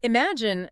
Imagine,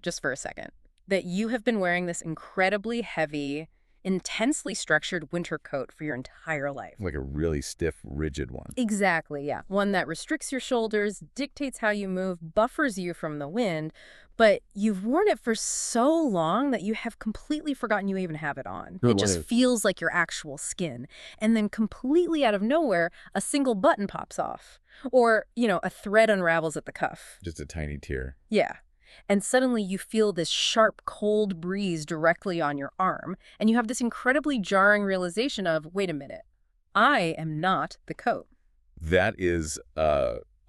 just for a second, that you have been wearing this incredibly heavy, intensely structured winter coat for your entire life. Like a really stiff, rigid one. Exactly, yeah. One that restricts your shoulders, dictates how you move, buffers you from the wind, but you've worn it for so long that you have completely forgotten you even have it on. Good It just one. feels like your actual skin. And then completely out of nowhere, a single button pops off. Or, a thread unravels at the cuff. Just a tiny tear. Yeah. And suddenly you feel this sharp, cold breeze directly on your arm, and you have this incredibly jarring realization of, wait a minute, I am not the coat. That is,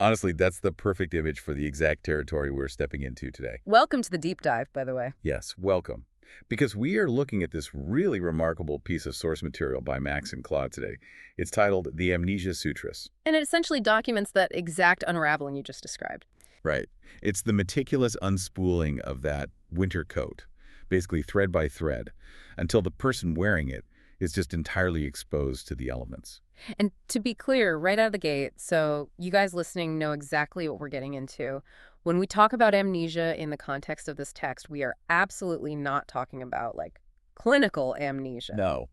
honestly, that's the perfect image for the exact territory we're stepping into today. Welcome to the deep dive, by the way. Yes, welcome. Because we are looking at this really remarkable piece of source material by Max and Claude today. It's titled The Amnesia Sutras. And it essentially documents that exact unraveling you just described. Right. It's the meticulous unspooling of that winter coat, basically thread by thread, until the person wearing it is just entirely exposed to the elements. And to be clear, right out of the gate, so you guys listening know exactly what we're getting into. When we talk about amnesia in the context of this text, we are absolutely not talking about, clinical amnesia. No,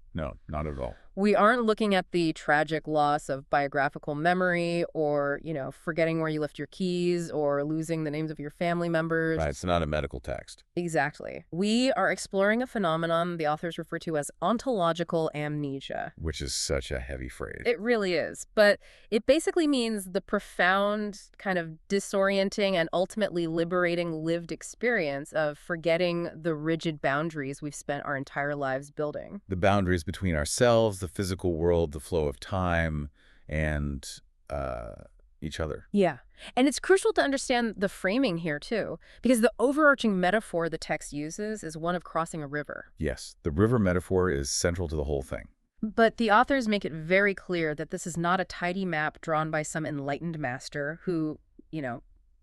not at all. We aren't looking at the tragic loss of biographical memory or, forgetting where you left your keys or losing the names of your family members. Right, it's not a medical text. Exactly. We are exploring a phenomenon the authors refer to as ontological amnesia. Which is such a heavy phrase. It really is. But it basically means the profound, kind of disorienting and ultimately liberating lived experience of forgetting the rigid boundaries we've spent our entire lives building. The boundaries between ourselves, the physical world, the flow of time, and each other. Yeah. And it's crucial to understand the framing here, too, because the overarching metaphor the text uses is one of crossing a river. Yes, the river metaphor is central to the whole thing. But the authors make it very clear that this is not a tidy map drawn by some enlightened master who,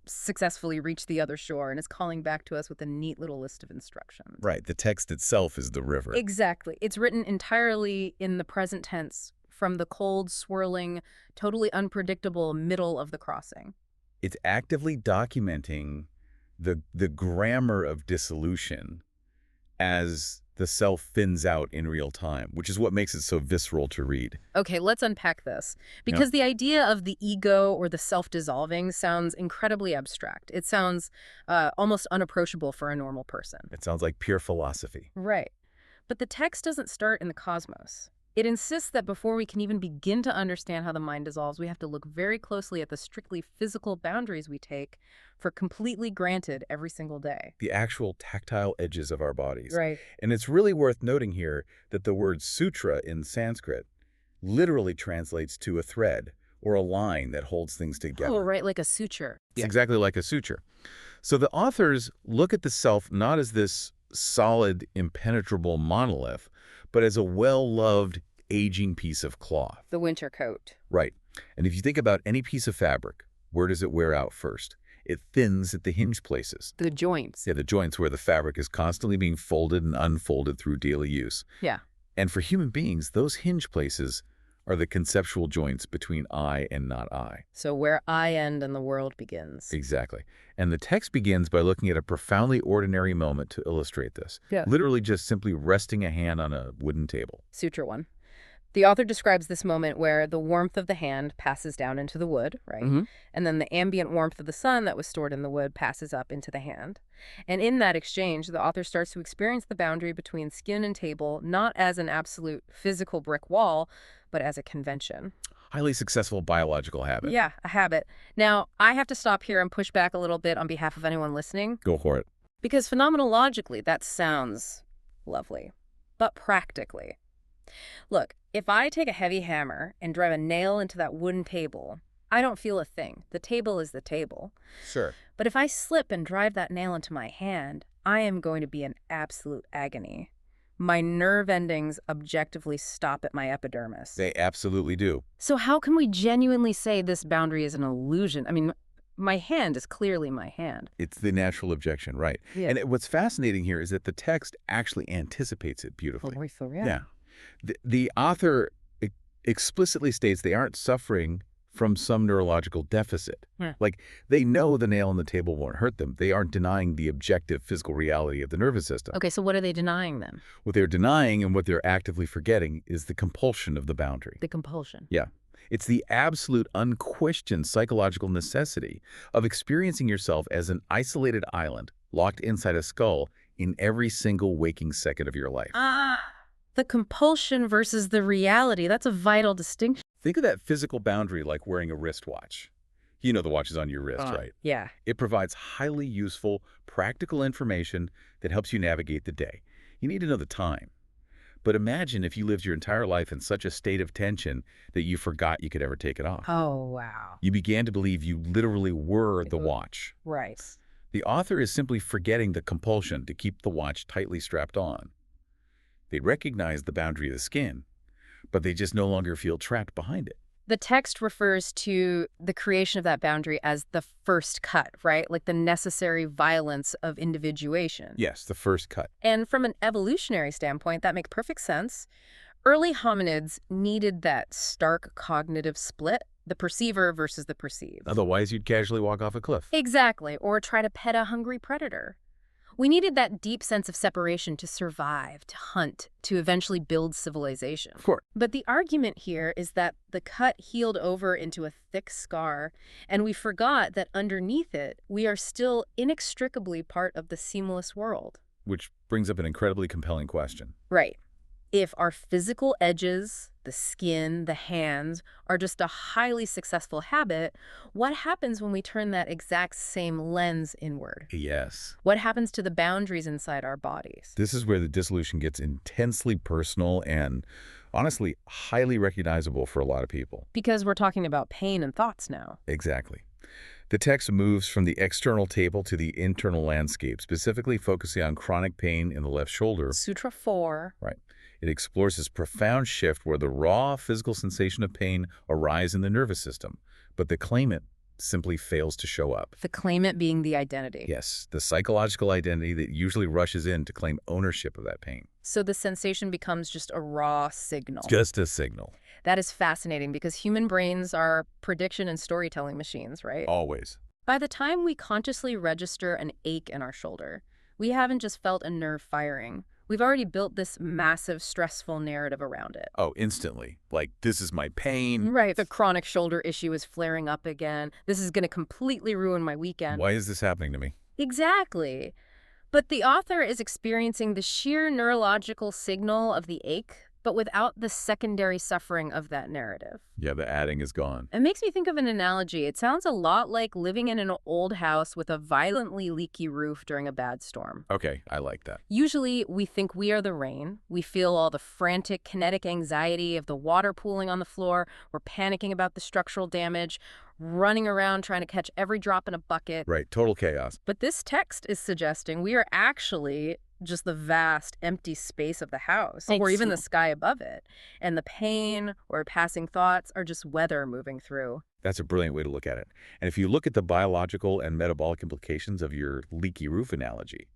successfully reached the other shore and is calling back to us with a neat little list of instructions. Right, the text itself is the river. Exactly. It's written entirely in the present tense from the cold, swirling, totally unpredictable middle of the crossing. It's actively documenting the grammar of dissolution as the self thins out in real time, which is what makes it so visceral to read. Okay, let's unpack this. Because the idea of the ego or the self-dissolving sounds incredibly abstract. It sounds almost unapproachable for a normal person. It sounds like pure philosophy. Right. But the text doesn't start in the cosmos. It insists that before we can even begin to understand how the mind dissolves, we have to look very closely at the strictly physical boundaries we take for completely granted every single day. The actual tactile edges of our bodies. Right. And it's really worth noting here that the word sutra in Sanskrit literally translates to a thread or a line that holds things together. Oh, right, like a suture. It's exactly like a suture. So the authors look at the self not as this solid, impenetrable monolith, but as a well-loved, aging piece of cloth. The winter coat. Right. And if you think about any piece of fabric, where does it wear out first? It thins at the hinge places. The joints. Yeah, the joints where the fabric is constantly being folded and unfolded through daily use. Yeah. And for human beings, those hinge places are the conceptual joints between I and not I. So where I end and the world begins. Exactly. And the text begins by looking at a profoundly ordinary moment to illustrate this. Yeah. Literally just simply resting a hand on a wooden table. Suture 1. The author describes this moment where the warmth of the hand passes down into the wood, right? Mm-hmm. And then the ambient warmth of the sun that was stored in the wood passes up into the hand. And in that exchange, the author starts to experience the boundary between skin and table, not as an absolute physical brick wall, but as a convention. Highly successful biological habit. Yeah, a habit. Now, I have to stop here and push back a little bit on behalf of anyone listening. Go for it. Because phenomenologically, that sounds lovely. But practically, look, if I take a heavy hammer and drive a nail into that wooden table, I don't feel a thing. The table is the table. Sure. But if I slip and drive that nail into my hand, I am going to be in absolute agony. My nerve endings objectively stop at my epidermis. They absolutely do. So how can we genuinely say this boundary is an illusion? I mean, my hand is clearly my hand. It's the natural objection, right? Yeah. And what's fascinating here is that the text actually anticipates it beautifully. Oh, Yeah. The author explicitly states they aren't suffering from some neurological deficit. Yeah. Like, they know the nail on the table won't hurt them. They aren't denying the objective physical reality of the nervous system. Okay, so what are they denying then? What they're denying and what they're actively forgetting is the compulsion of the boundary. The compulsion. Yeah. It's the absolute, unquestioned psychological necessity of experiencing yourself as an isolated island locked inside a skull in every single waking second of your life. The compulsion versus the reality. That's a vital distinction. Think of that physical boundary like wearing a wristwatch. You know the watch is on your wrist, right? Yeah. It provides highly useful, practical information that helps you navigate the day. You need to know the time. But imagine if you lived your entire life in such a state of tension that you forgot you could ever take it off. Oh, wow. You began to believe you literally were the watch. Right. The author is simply forgetting the compulsion to keep the watch tightly strapped on. They recognize the boundary of the skin, but they just no longer feel trapped behind it. The text refers to the creation of that boundary as the first cut, right? Like the necessary violence of individuation. Yes, the first cut. And from an evolutionary standpoint, that makes perfect sense. Early hominids needed that stark cognitive split, the perceiver versus the perceived. Otherwise, you'd casually walk off a cliff. Exactly, or try to pet a hungry predator. We needed that deep sense of separation to survive, to hunt, to eventually build civilization. Of course. But the argument here is that the cut healed over into a thick scar, and we forgot that underneath it, we are still inextricably part of the seamless world. Which brings up an incredibly compelling question. Right. If our physical edges, the skin, the hands, are just a highly successful habit, what happens when we turn that exact same lens inward? Yes. What happens to the boundaries inside our bodies? This is where the dissolution gets intensely personal and, honestly, highly recognizable for a lot of people. Because we're talking about pain and thoughts now. Exactly. The text moves from the external table to the internal landscape, specifically focusing on chronic pain in the left shoulder. Sutra 4. Right. It explores this profound shift where the raw physical sensation of pain arises in the nervous system, but the claimant simply fails to show up. The claimant being the identity. Yes, the psychological identity that usually rushes in to claim ownership of that pain. So the sensation becomes just a raw signal. Just a signal. That is fascinating because human brains are prediction and storytelling machines, right? Always. By the time we consciously register an ache in our shoulder, we haven't just felt a nerve firing. We've already built this massive, stressful narrative around it. Oh, instantly. Like, this is my pain. Right. The chronic shoulder issue is flaring up again. This is going to completely ruin my weekend. Why is this happening to me? Exactly. But the author is experiencing the sheer neurological signal of the ache, but without the secondary suffering of that narrative. Yeah, the adding is gone. It makes me think of an analogy. It sounds a lot like living in an old house with a violently leaky roof during a bad storm. Okay, I like that. Usually, we think we are the rain. We feel all the frantic, kinetic anxiety of the water pooling on the floor. We're panicking about the structural damage, running around trying to catch every drop in a bucket. Right, total chaos. But this text is suggesting we are actually just the vast, empty space of the house, or even the sky above it. And the pain or passing thoughts are just weather moving through. That's a brilliant way to look at it. And if you look at the biological and metabolic implications of your leaky roof analogy,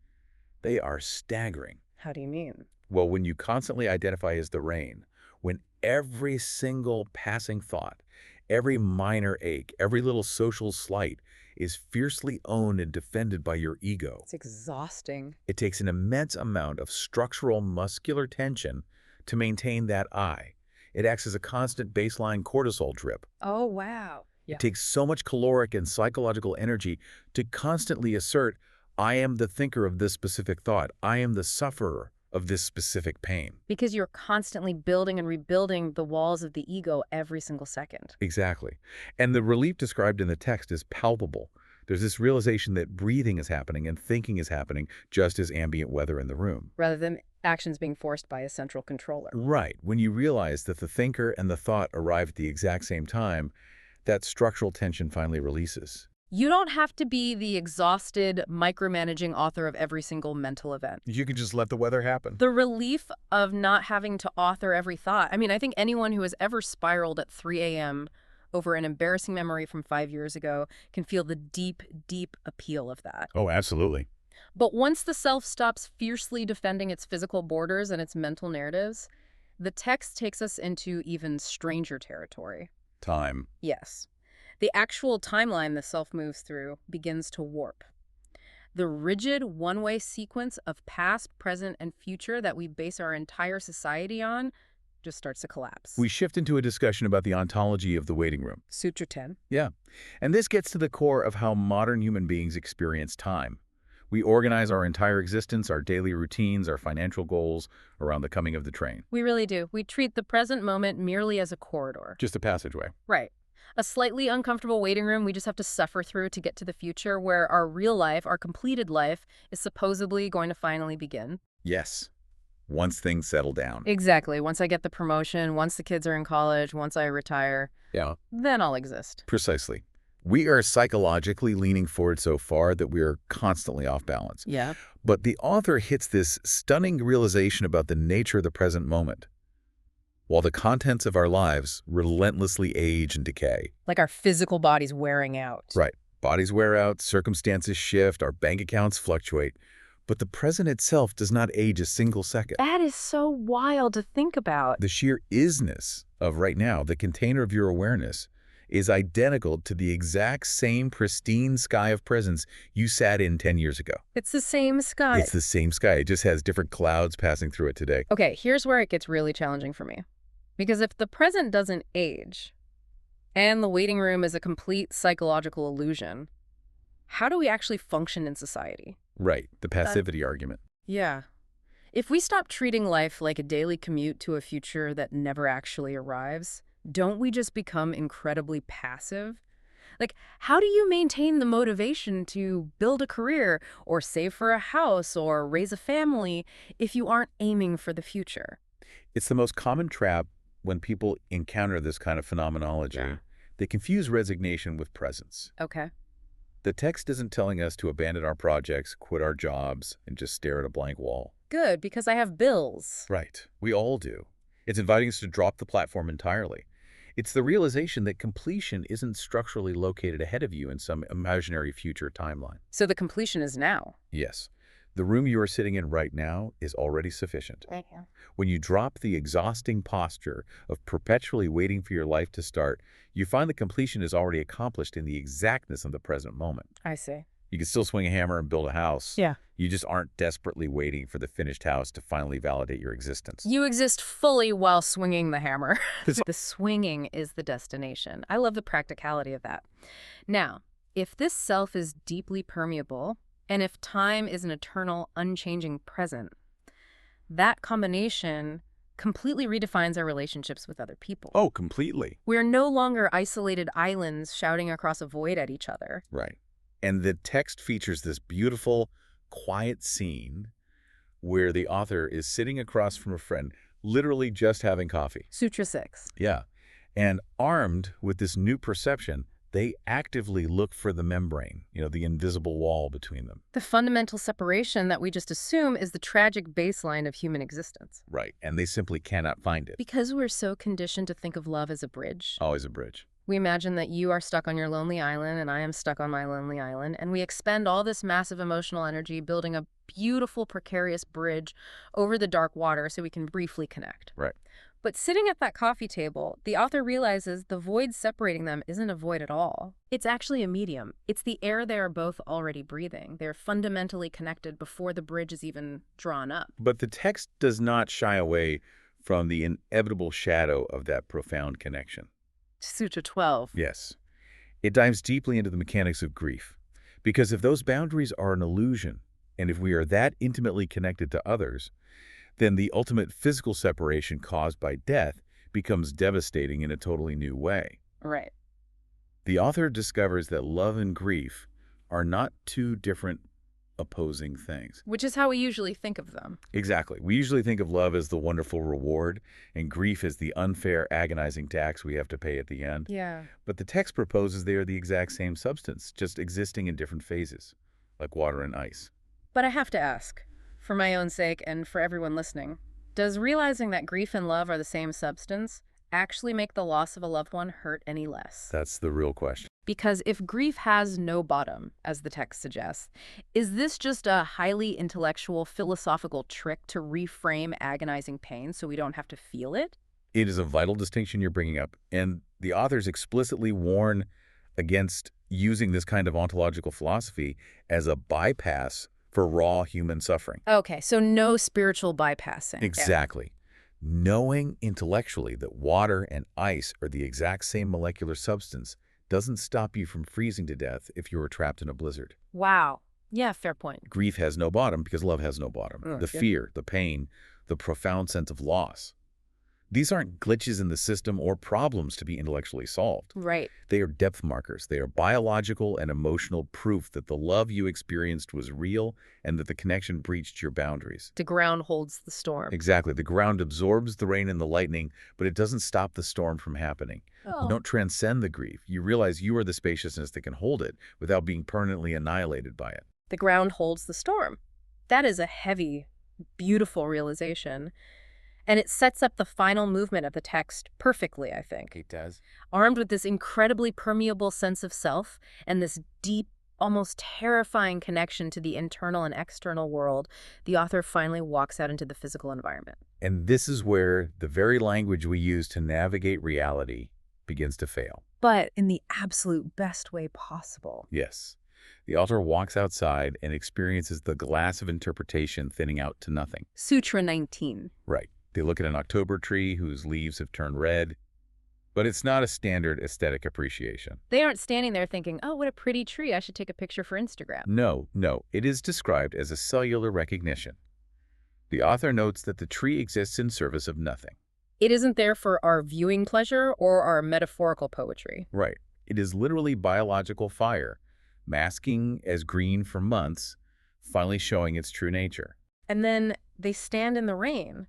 they are staggering. How do you mean? Well, when you constantly identify as the rain, when every single passing thought, every minor ache, every little social slight is fiercely owned and defended by your ego. It's exhausting. It takes an immense amount of structural muscular tension to maintain that I. It acts as a constant baseline cortisol drip. Oh, wow. Yeah. It takes so much caloric and psychological energy to constantly assert, I am the thinker of this specific thought. I am the sufferer of this specific pain. Because you're constantly building and rebuilding the walls of the ego every single second. Exactly. And the relief described in the text is palpable. There's this realization that breathing is happening and thinking is happening just as ambient weather in the room. Rather than actions being forced by a central controller. Right. When you realize that the thinker and the thought arrive at the exact same time, that structural tension finally releases. You don't have to be the exhausted, micromanaging author of every single mental event. You can just let the weather happen. The relief of not having to author every thought. I mean, I think anyone who has ever spiraled at 3 a.m. over an embarrassing memory from 5 years ago can feel the deep, deep appeal of that. Oh, absolutely. But once the self stops fiercely defending its physical borders and its mental narratives, the text takes us into even stranger territory. Time. Yes. The actual timeline the self moves through begins to warp. The rigid one-way sequence of past, present, and future that we base our entire society on just starts to collapse. We shift into a discussion about the ontology of the waiting room. Sutra 10. Yeah. And this gets to the core of how modern human beings experience time. We organize our entire existence, our daily routines, our financial goals around the coming of the train. We really do. We treat the present moment merely as a corridor. Just a passageway. Right. A slightly uncomfortable waiting room we just have to suffer through to get to the future where our real life, our completed life, is supposedly going to finally begin. Yes. Once things settle down. Exactly. Once I get the promotion, once the kids are in college, once I retire, Yeah. then I'll exist. Precisely. We are psychologically leaning forward so far that we are constantly off balance. Yeah. But the author hits this stunning realization about the nature of the present moment. While the contents of our lives relentlessly age and decay. Like our physical body's wearing out. Right. Bodies wear out, circumstances shift, our bank accounts fluctuate. But the present itself does not age a single second. That is so wild to think about. The sheer isness of right now, the container of your awareness, is identical to the exact same pristine sky of presence you sat in 10 years ago. It's the same sky. It's the same sky. It just has different clouds passing through it today. Okay, here's where it gets really challenging for me. Because if the present doesn't age, and the waiting room is a complete psychological illusion, how do we actually function in society? Right, the passivity argument. Yeah. If we stop treating life like a daily commute to a future that never actually arrives, don't we just become incredibly passive? Like, how do you maintain the motivation to build a career or save for a house or raise a family if you aren't aiming for the future? It's the most common trap when people encounter this kind of phenomenology. Yeah. They confuse resignation with presence. Okay. The text isn't telling us to abandon our projects, quit our jobs, and just stare at a blank wall. Good, because I have bills. Right. We all do. It's inviting us to drop the platform entirely. It's the realization that completion isn't structurally located ahead of you in some imaginary future timeline. So the completion is now. Yes. The room you are sitting in right now is already sufficient. Thank you. When you drop the exhausting posture of perpetually waiting for your life to start, you find the completion is already accomplished in the exactness of the present moment. I see. You can still swing a hammer and build a house. Yeah. You just aren't desperately waiting for the finished house to finally validate your existence. You exist fully while swinging the hammer. The swinging is the destination. I love the practicality of that. Now, if this self is deeply permeable, and if time is an eternal, unchanging present, that combination completely redefines our relationships with other people. Oh, completely. We're no longer isolated islands shouting across a void at each other. Right. And the text features this beautiful, quiet scene where the author is sitting across from a friend, literally just having coffee. Sutra 6. Yeah. And armed with this new perception, they actively look for the membrane, the invisible wall between them. The fundamental separation that we just assume is the tragic baseline of human existence. Right. And they simply cannot find it. Because we're so conditioned to think of love as a bridge. Always a bridge. We imagine that you are stuck on your lonely island and I am stuck on my lonely island, and we expend all this massive emotional energy building a beautiful, precarious bridge over the dark water so we can briefly connect. Right. But sitting at that coffee table, the author realizes the void separating them isn't a void at all. It's actually a medium. It's the air they are both already breathing. They're fundamentally connected before the bridge is even drawn up. But the text does not shy away from the inevitable shadow of that profound connection. Sutra 12. Yes. It dives deeply into the mechanics of grief. Because if those boundaries are an illusion, and if we are that intimately connected to others, then the ultimate physical separation caused by death becomes devastating in a totally new way. Right. The author discovers that love and grief are not two different opposing things. Which is how we usually think of them. Exactly. We usually think of love as the wonderful reward and grief as the unfair, agonizing tax we have to pay at the end. Yeah. But the text proposes they are the exact same substance, just existing in different phases, like water and ice. But I have to ask, for my own sake and for everyone listening, does realizing that grief and love are the same substance actually make the loss of a loved one hurt any less? That's the real question. Because if grief has no bottom, as the text suggests, is this just a highly intellectual, philosophical trick to reframe agonizing pain so we don't have to feel it? It is a vital distinction you're bringing up, and the authors explicitly warn against using this kind of ontological philosophy as a bypass for raw human suffering. Okay, so no spiritual bypassing. Yeah. Exactly. Knowing intellectually that water and ice are the exact same molecular substance doesn't stop you from freezing to death if you were trapped in a blizzard. Wow. Yeah, fair point. Grief has no bottom because love has no bottom. The Yeah. fear, the pain, the profound sense of loss. These aren't glitches in the system or problems to be intellectually solved. Right. They are depth markers. They are biological and emotional proof that the love you experienced was real and that the connection breached your boundaries. The ground holds the storm. Exactly. The ground absorbs the rain and the lightning, but it doesn't stop the storm from happening. You don't transcend the grief. You realize you are the spaciousness that can hold it without being permanently annihilated by it. The ground holds the storm. That is a heavy, beautiful realization. And it sets up the final movement of the text perfectly, I think. It does. Armed with this incredibly permeable sense of self and this deep, almost terrifying connection to the internal and external world, the author finally walks out into the physical environment. And this is where the very language we use to navigate reality begins to fail. But in the absolute best way possible. Yes. The author walks outside and experiences the glass of interpretation thinning out to nothing. Sutra 19. Right. They look at an October tree whose leaves have turned red, but it's not a standard aesthetic appreciation. They aren't standing there thinking, oh, what a pretty tree, I should take a picture for Instagram. No. It is described as a cellular recognition. The author notes that the tree exists in service of nothing. It isn't there for our viewing pleasure or our metaphorical poetry. Right. It is literally biological fire, masking as green for months, finally showing its true nature. And then they stand in the rain,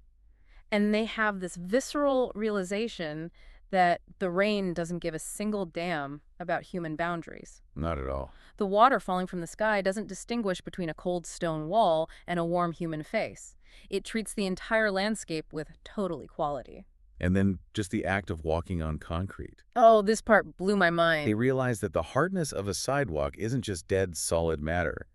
and they have this visceral realization that the rain doesn't give a single damn about human boundaries. Not at all. The water falling from the sky doesn't distinguish between a cold stone wall and a warm human face. It treats the entire landscape with total equality. And then just the act of walking on concrete. Oh, this part blew my mind. They realize that the hardness of a sidewalk isn't just dead, solid matter.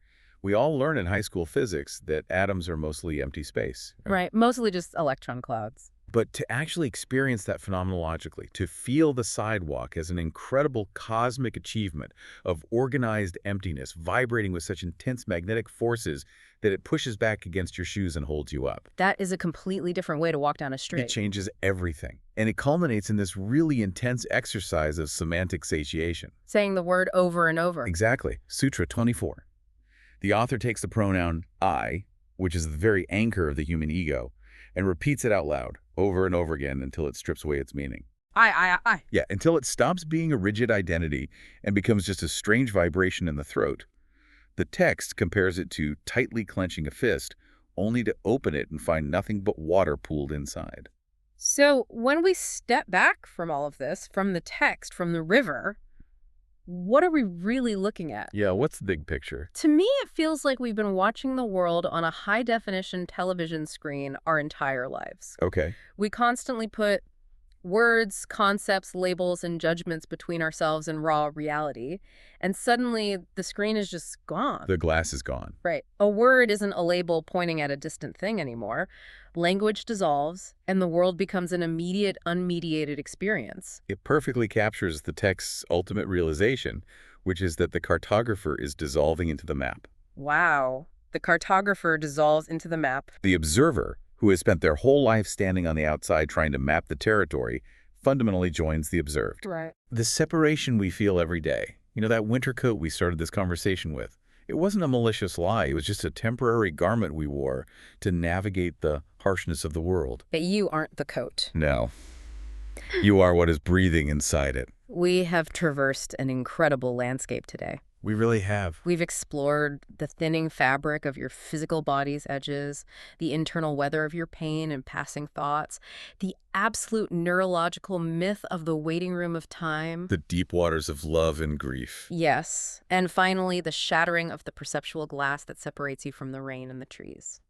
We all learn in high school physics that atoms are mostly empty space. Right, mostly just electron clouds. But to actually experience that phenomenologically, to feel the sidewalk as an incredible cosmic achievement of organized emptiness vibrating with such intense magnetic forces that it pushes back against your shoes and holds you up. That is a completely different way to walk down a street. It changes everything. And it culminates in this really intense exercise of semantic satiation. Saying the word over and over. Exactly. Sutra 24. The author takes the pronoun I, which is the very anchor of the human ego, and repeats it out loud over and over again until it strips away its meaning. I. Yeah, until it stops being a rigid identity and becomes just a strange vibration in the throat. The text compares it to tightly clenching a fist, only to open it and find nothing but water pooled inside. So when we step back from all of this, from the text, from the river, what are we really looking at? Yeah, what's the big picture? To me, it feels like we've been watching the world on a high-definition television screen our entire lives. Okay. We constantly put words, concepts, labels, and judgments between ourselves and raw reality, and suddenly the screen is just gone. The glass is gone. Right. A word isn't a label pointing at a distant thing anymore. Language dissolves, and the world becomes an immediate, unmediated experience. It perfectly captures the text's ultimate realization, which is that the cartographer is dissolving into the map. Wow. The cartographer dissolves into the map. The observer, who has spent their whole life standing on the outside trying to map the territory, fundamentally joins the observed. Right. The separation we feel every day, that winter coat we started this conversation with, it wasn't a malicious lie. It was just a temporary garment we wore to navigate the harshness of the world. But you aren't the coat. No. You are what is breathing inside it. We have traversed an incredible landscape today. We really have. We've explored the thinning fabric of your physical body's edges, the internal weather of your pain and passing thoughts, the absolute neurological myth of the waiting room of time. The deep waters of love and grief. Yes. And finally, the shattering of the perceptual glass that separates you from the rain and the trees.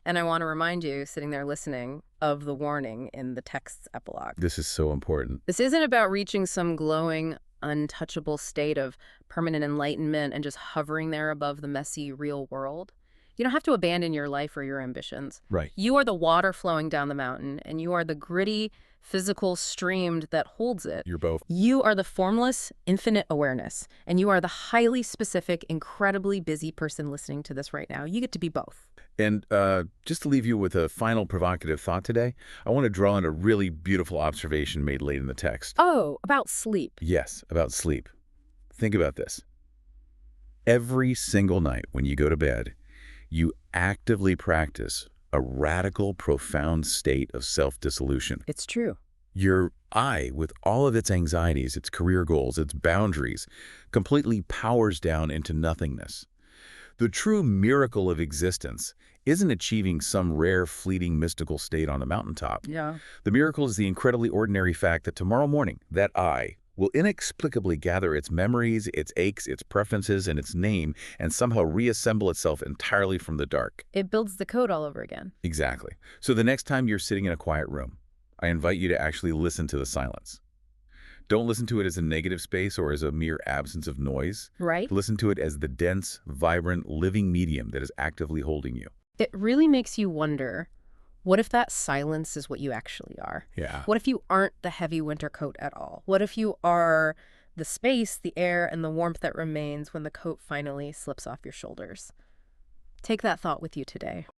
And I want to remind you, sitting there listening, of the warning in the text's epilogue. This is so important. This isn't about reaching some glowing, untouchable state of permanent enlightenment and just hovering there above the messy, real world. You don't have to abandon your life or your ambitions. Right. You are the water flowing down the mountain, and you are the gritty, physical stream that holds it. You're both. You are the formless, infinite awareness, and you are the highly specific, incredibly busy person listening to this right now. You get to be both. And just to leave you with a final provocative thought today, I want to draw on a really beautiful observation made late in the text. Oh, about sleep. Yes, about sleep. Think about this. Every single night when you go to bed, you actively practice a radical, profound state of self-dissolution. It's true. Your I, with all of its anxieties, its career goals, its boundaries, completely powers down into nothingness. The true miracle of existence isn't achieving some rare, fleeting, mystical state on a mountaintop. Yeah. The miracle is the incredibly ordinary fact that tomorrow morning, that I will inexplicably gather its memories, its aches, its preferences, and its name, and somehow reassemble itself entirely from the dark. It builds the code all over again. Exactly. So the next time you're sitting in a quiet room, I invite you to actually listen to the silence. Don't listen to it as a negative space or as a mere absence of noise. Right? Listen to it as the dense, vibrant, living medium that is actively holding you. It really makes you wonder, what if that silence is what you actually are? Yeah. What if you aren't the heavy winter coat at all? What if you are the space, the air, and the warmth that remains when the coat finally slips off your shoulders? Take that thought with you today.